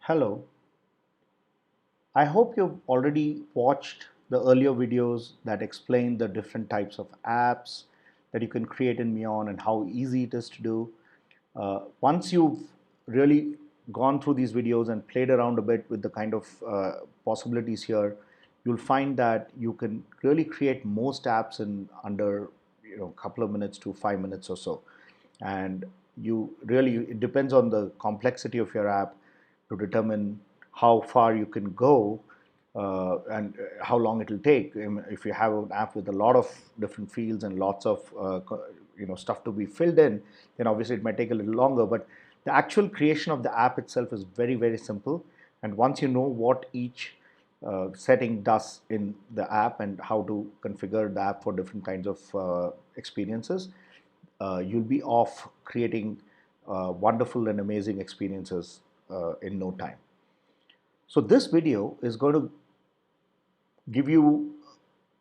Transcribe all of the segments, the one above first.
Hello, I hope you've already watched the earlier videos that explain the different types of apps that you can create in Meon and how easy it is to do. Once you've really gone through these videos and played around a bit with the kind of possibilities here, you'll find that you can really create most apps in under a couple of minutes to 5 minutes or so. And you really, it depends on the complexity of your app to determine how far you can go and how long it will take. If you have an app with a lot of different fields and lots of stuff to be filled in, then obviously it might take a little longer. But the actual creation of the app itself is very simple. And once you know what each setting does in the app and how to configure the app for different kinds of experiences, you'll be off creating wonderful and amazing experiences in no time. So this video is going to give you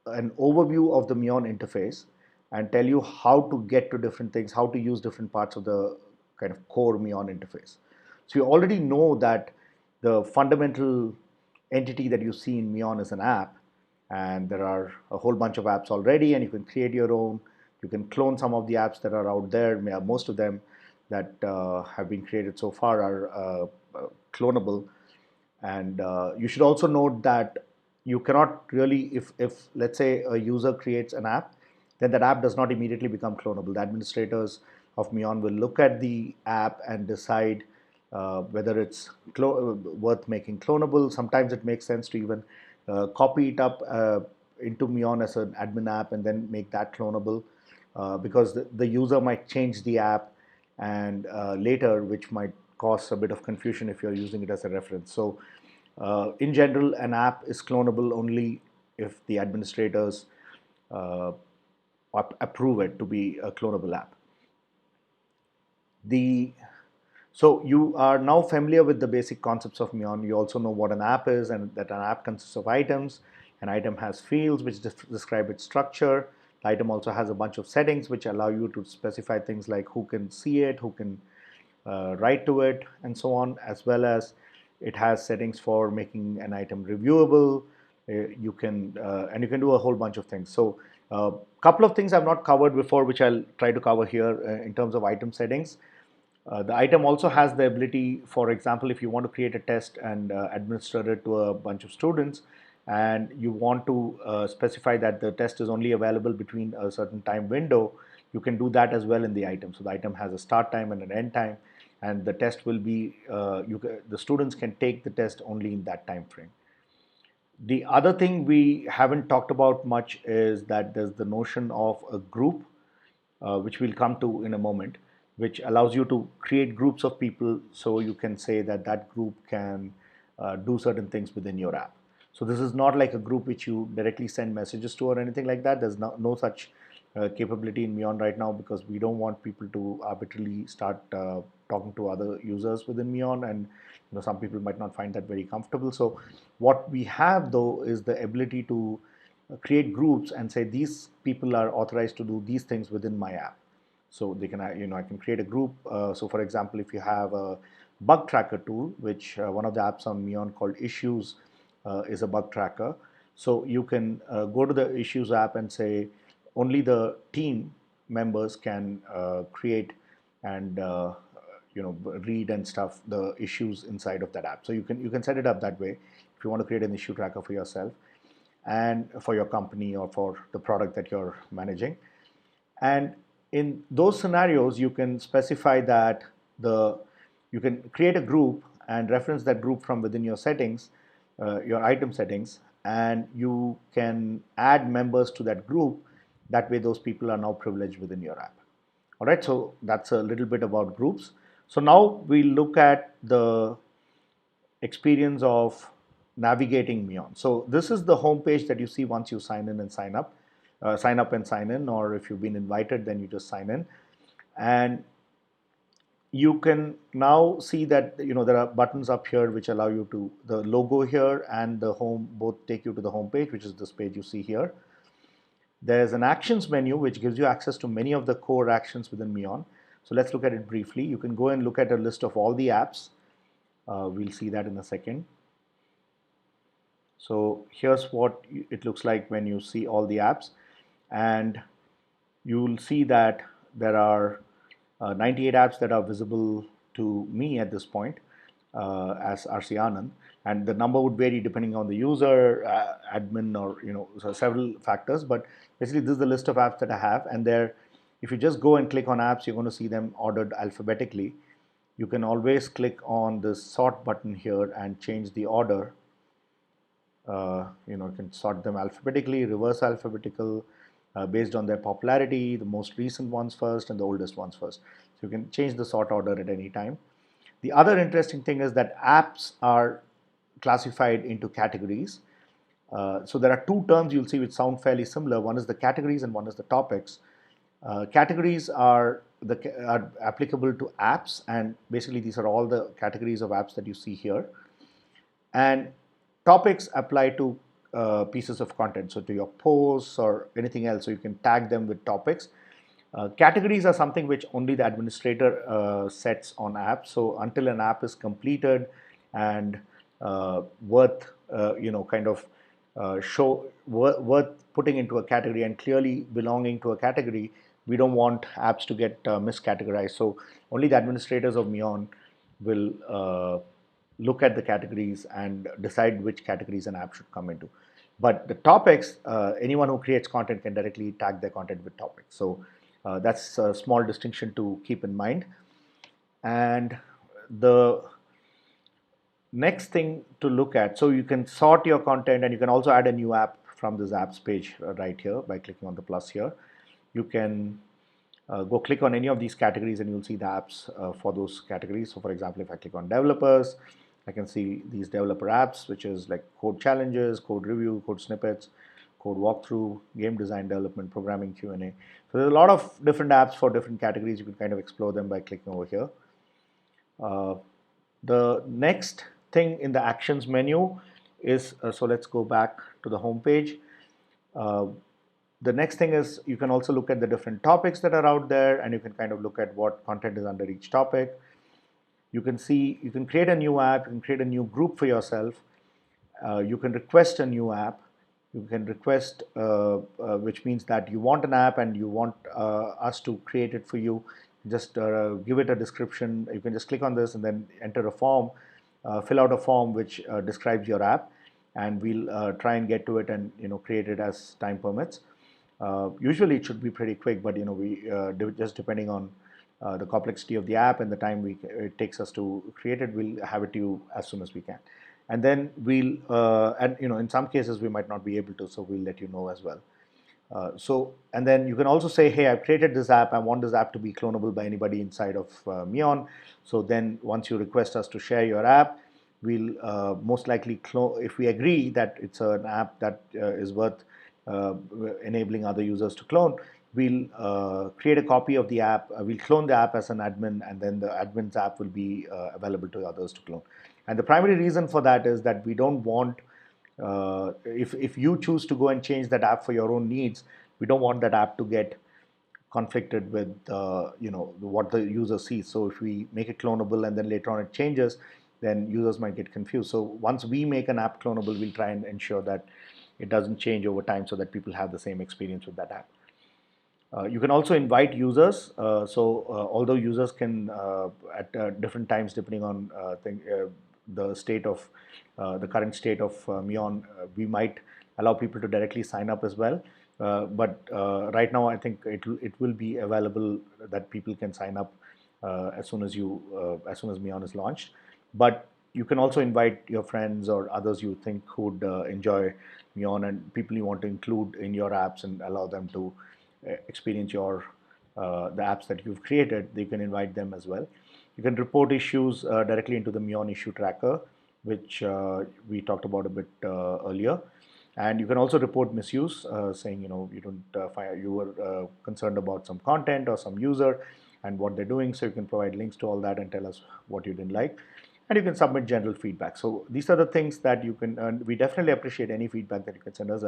an overview of the Meon interface and tell you how to get to different things, how to use different parts of the kind of core Meon interface. So you already know that the fundamental entity that you see in Meon is an app, and there are a whole bunch of apps already, and you can create your own. You can clone some of the apps that are out there. Most of them that have been created so far are clonable. And you should also note that you cannot really, if let's say a user creates an app, then that app does not immediately become clonable. The administrators of Meon will look at the app and decide whether it's worth making clonable. Sometimes it makes sense to even copy it up into Meon as an admin app and then make that clonable, because the user might change the app and later, which might cause a bit of confusion if you're using it as a reference. So in general, an app is clonable only if the administrators uh, approve it to be a clonable app. The So you are now familiar with the basic concepts of Meon. You also know what an app is and that an app consists of items. An item has fields which describe its structure. The item also has a bunch of settings which allow you to specify things like who can see it, who can write to it, and so on, as well as it has settings for making an item reviewable. And you can do a whole bunch of things. So a couple of things I've not covered before, which I'll try to cover here in terms of item settings. The item also has the ability, for example, if you want to create a test and administer it to a bunch of students, and you want to specify that the test is only available between a certain time window, you can do that as well in the item. So the item has a start time and an end time, and the test will be, the students can take the test only in that time frame. The other thing we haven't talked about much is that there's the notion of a group, which we'll come to in a moment, which allows you to create groups of people so you can say that that group can do certain things within your app. So this is not like a group which you directly send messages to or anything like that. There's no such capability in Meon right now, because we don't want people to arbitrarily start talking to other users within Meon, and some people might not find that very comfortable. So what we have though is the ability to create groups and say these people are authorized to do these things within my app. So they can, I can create a group. So for example, if you have a bug tracker tool, which one of the apps on Meon called Issues is a bug tracker. So you can go to the Issues app and say only the team members can create and read and stuff the issues inside of that app. So you can set it up that way if you want to create an issue tracker for yourself and for your company or for the product that you're managing. And in those scenarios, you can specify that you can create a group and reference that group from within your settings, your item settings, and you can add members to that group. That way, those people are now privileged within your app. All right, so that's a little bit about groups. So now we look at the experience of navigating Meon. So this is the home page that you see once you sign in and sign up. Sign up and sign in, or if you've been invited, then you just sign in. And you can now see that there are buttons up here which allow you to, the logo here and the home both take you to the home page, which is this page you see here. There's an actions menu which gives you access to many of the core actions within Meon. So let's look at it briefly. You can go and look at a list of all the apps. We'll see that in a second. So here's what it looks like when you see all the apps, and you'll see that there are 98 apps that are visible to me at this point as RC Anand, and the number would vary depending on the user, admin, or so several factors. But basically, this is the list of apps that I have, and there, if you just go and click on apps, you're going to see them ordered alphabetically. You can always click on the sort button here and change the order. You can sort them alphabetically, reverse alphabetical, based on their popularity, the most recent ones first and the oldest ones first. So you can change the sort order at any time. The other interesting thing is that apps are classified into categories. So there are two terms you'll see which sound fairly similar. One is the categories and one is the topics. Categories are applicable to apps, and basically these are all the categories of apps that you see here. And topics apply to pieces of content, so to your posts or anything else, so you can tag them with topics. Categories are something which only the administrator sets on apps. So until an app is completed and worth kind of worth putting into a category and clearly belonging to a category, we don't want apps to get miscategorized. So only the administrators of Meon will look at the categories and decide which categories an app should come into. But the topics, anyone who creates content can directly tag their content with topics. So that's a small distinction to keep in mind. And the next thing to look at, so you can sort your content, and you can also add a new app from this apps page right here by clicking on the plus here. You can go click on any of these categories and you'll see the apps for those categories. So for example, if I click on developers, I can see these developer apps, which is like code challenges, code review, code snippets, code walkthrough, game design development, programming Q&A. So there's a lot of different apps for different categories. You can kind of explore them by clicking over here. The next thing in the actions menu is, so let's go back to the home page. The next thing is you can also look at the different topics that are out there, and you can kind of look at what content is under each topic. You can see, you can create a new app, you can create a new group for yourself. You can request a new app. You can request, which means that you want an app and you want us to create it for you. Just give it a description. You can just click on this and then enter a form, fill out a form which describes your app, and we'll try and get to it and create it as time permits. Usually it should be pretty quick, but we just depending on the complexity of the app and the time it takes us to create it, we'll have it to you as soon as we can. And then we'll and in some cases we might not be able to, so we'll let you know as well. And then you can also say, hey, I've created this app, I want this app to be clonable by anybody inside of Meon. So then once you request us to share your app, we'll most likely clone, if we agree that it's an app that is worth enabling other users to clone, we'll create a copy of the app, we'll clone the app as an admin, and then the admin's app will be available to others to clone. And the primary reason for that is that we don't want, if you choose to go and change that app for your own needs, we don't want that app to get conflicted with what the user sees. So if we make it clonable and then later on it changes, then users might get confused. So once we make an app clonable, we'll try and ensure that it doesn't change over time so that people have the same experience with that app. You can also invite users. Although users can at different times, depending on the state of the current state of Meon, we might allow people to directly sign up as well. But right now, I think it will be available that people can sign up as soon as Meon is launched. But you can also invite your friends or others you think would enjoy Meon, and people you want to include in your apps and allow them to experience the apps that you've created. They can invite them as well. You can report issues directly into the Meon issue tracker, which we talked about a bit earlier. And you can also report misuse, saying you don't find, you were concerned about some content or some user and what they're doing. So you can provide links to all that and tell us what you didn't like. And you can submit general feedback. So these are the things that you can. We definitely appreciate any feedback that you can send us.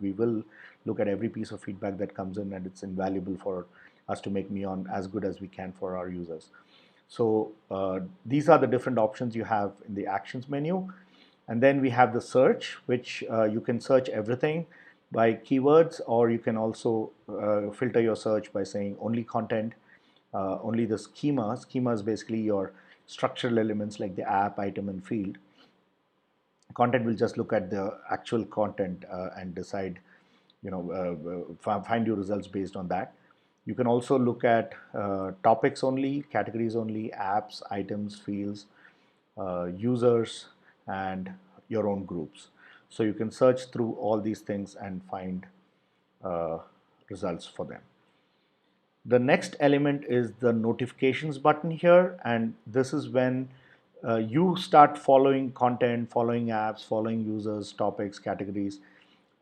We will look at every piece of feedback that comes in, and it's invaluable for us to make Meon as good as we can for our users. So these are the different options you have in the actions menu. And then we have the search, which you can search everything by keywords, or you can also filter your search by saying only content, only the schema. Schema is basically your structural elements like the app, item, and field. Content will just look at the actual content and decide, find you results based on that. You can also look at topics only, categories only, apps, items, fields, users, and your own groups. So you can search through all these things and find uh, results for them. The next element is the notifications button here, and this is when you start following content, following apps, following users, topics, categories,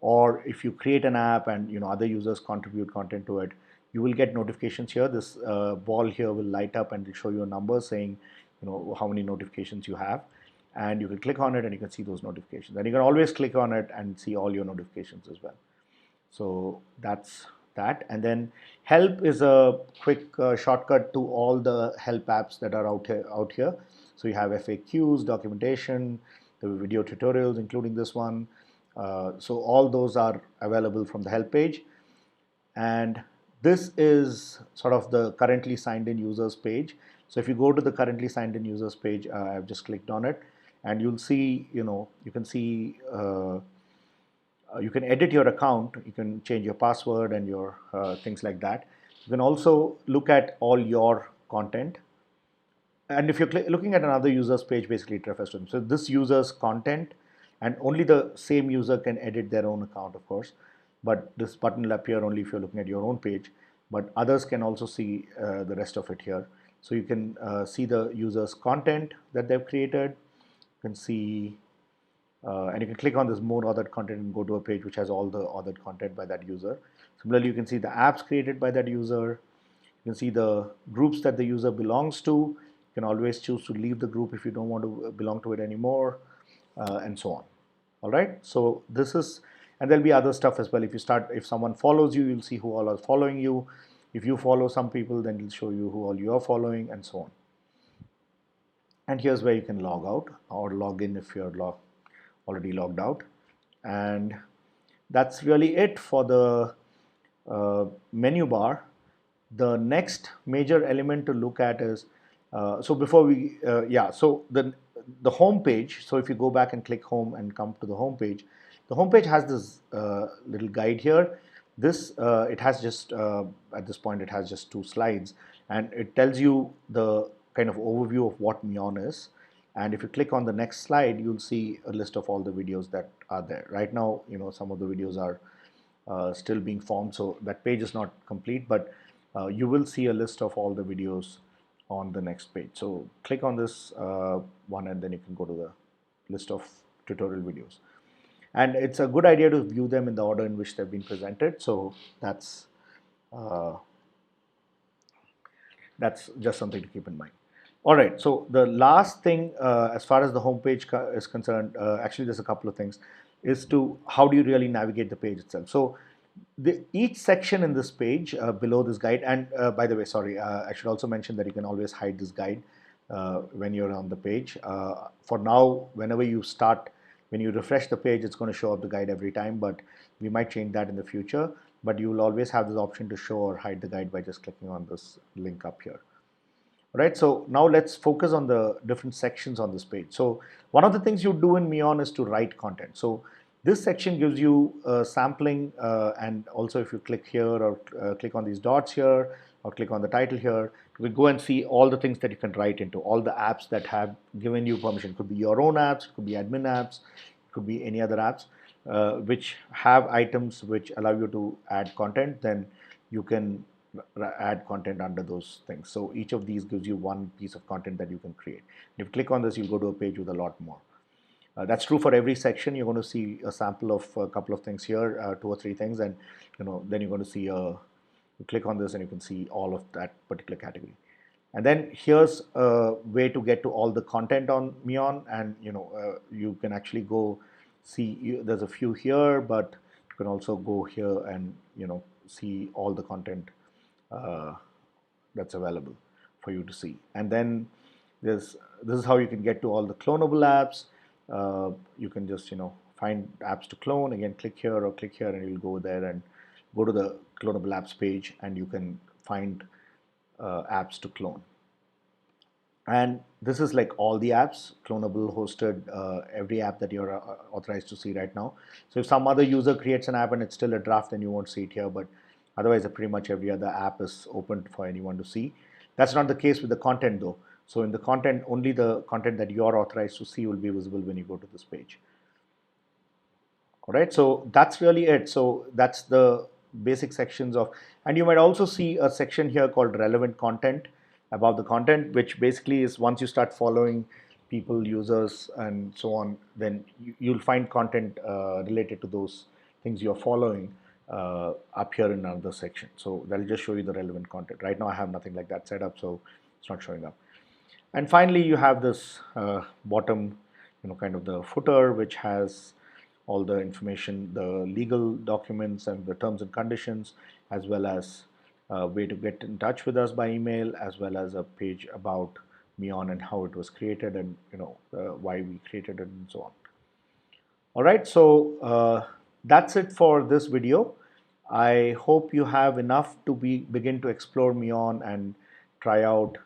or if you create an app and other users contribute content to it, you will get notifications here. This ball here will light up and will show you a number saying how many notifications you have, and you can click on it and you can see those notifications, and you can always click on it and see all your notifications as well. So that's that. And then help is a quick shortcut to all the help apps that are out here. So you have FAQs, documentation, the video tutorials, including this one. So all those are available from the help page. And this is sort of the currently signed in users page. So if you go to the currently signed in users page, I've just clicked on it, and you'll see, you can see you can edit your account, you can change your password and your things like that. You can also look at all your content. And if you're looking at another user's page, basically it refers to them. So this user's content, and only the same user can edit their own account, of course. But this button will appear only if you're looking at your own page. But others can also see the rest of it here. So you can see the user's content that they've created. You can see and you can click on this more authored content and go to a page which has all the authored content by that user. Similarly, you can see the apps created by that user. You can see the groups that the user belongs to. You can always choose to leave the group if you don't want to belong to it anymore, and so on. All right. So this is, and there'll be other stuff as well. If someone follows you, you'll see who all are following you. If you follow some people, then it'll show you who all you are following, and so on. And here's where you can log out or log in if you're already logged out. And that's really it for the menu bar. The next major element to look at is so before we so the home page. So if you go back and click home and come to the home page, the home page has this little guide here. This it has just at this point it has just 2 slides, and it tells you the kind of overview of what Meon is. And if you click on the next slide, you'll see a list of all the videos that are there. Right now, some of the videos are still being formed, so that page is not complete, but you will see a list of all the videos on the next page. So click on this one, and then you can go to the list of tutorial videos. And it's a good idea to view them in the order in which they've been presented. So that's just something to keep in mind. All right, so the last thing as far as the homepage is concerned, actually there's a couple of things, is to how do you really navigate the page itself. So each section in this page below this guide, and by the way, sorry, I should also mention that you can always hide this guide when you're on the page. For now, whenever you start, when you refresh the page, it's going to show up the guide every time, but we might change that in the future. But you will always have this option to show or hide the guide by just clicking on this link up here. Right, so now let's focus on the different sections on this page. So one of the things you do in Meon is to write content. So this section gives you sampling, and also if you click here or click on these dots here or click on the title here, we go and see all the things that you can write into, all the apps that have given you permission. It could be your own apps, it could be admin apps, it could be any other apps which have items which allow you to add content. Then you can add content under those things. So each of these gives you one piece of content that you can create. If you click on this, you'll go to a page with a lot more. That's true for every section. You're going to see a sample of a couple of things here, 2 or 3 things, and then you're going to see you click on this and you can see all of that particular category. And then here's a way to get to all the content on Meon, and you can actually go see. There's a few here, but you can also go here and see all the content that's available. for you to see. And then this is how you can get to all the clonable apps. You can just find apps to clone. Again, click here or click here, and you'll go there and go to the clonable apps page, and you can find apps to clone. And this is like all the apps, clonable, hosted, every app that you're authorized to see right now. So if some other user creates an app and it's still a draft, then you won't see it here. But otherwise, pretty much every other app is open for anyone to see. That's not the case with the content though. So in the content, only the content that you're authorized to see will be visible when you go to this page. All right, so that's really it. So that's the basic sections of, and you might also see a section here called relevant content above the content, which basically is once you start following people, users, and so on, then you'll find content related to those things you're following up here in another section. So that'll just show you the relevant content. Right now, I have nothing like that set up, so it's not showing up. And finally, you have this bottom, kind of the footer, which has all the information, the legal documents and the terms and conditions, as well as a way to get in touch with us by email, as well as a page about Meon and how it was created, and why we created it, and so on. All right, so that's it for this video. I hope you have enough to begin to explore Meon and try out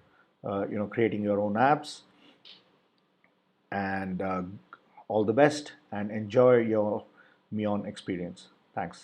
creating your own apps. And all the best, and enjoy your Meon experience. Thanks.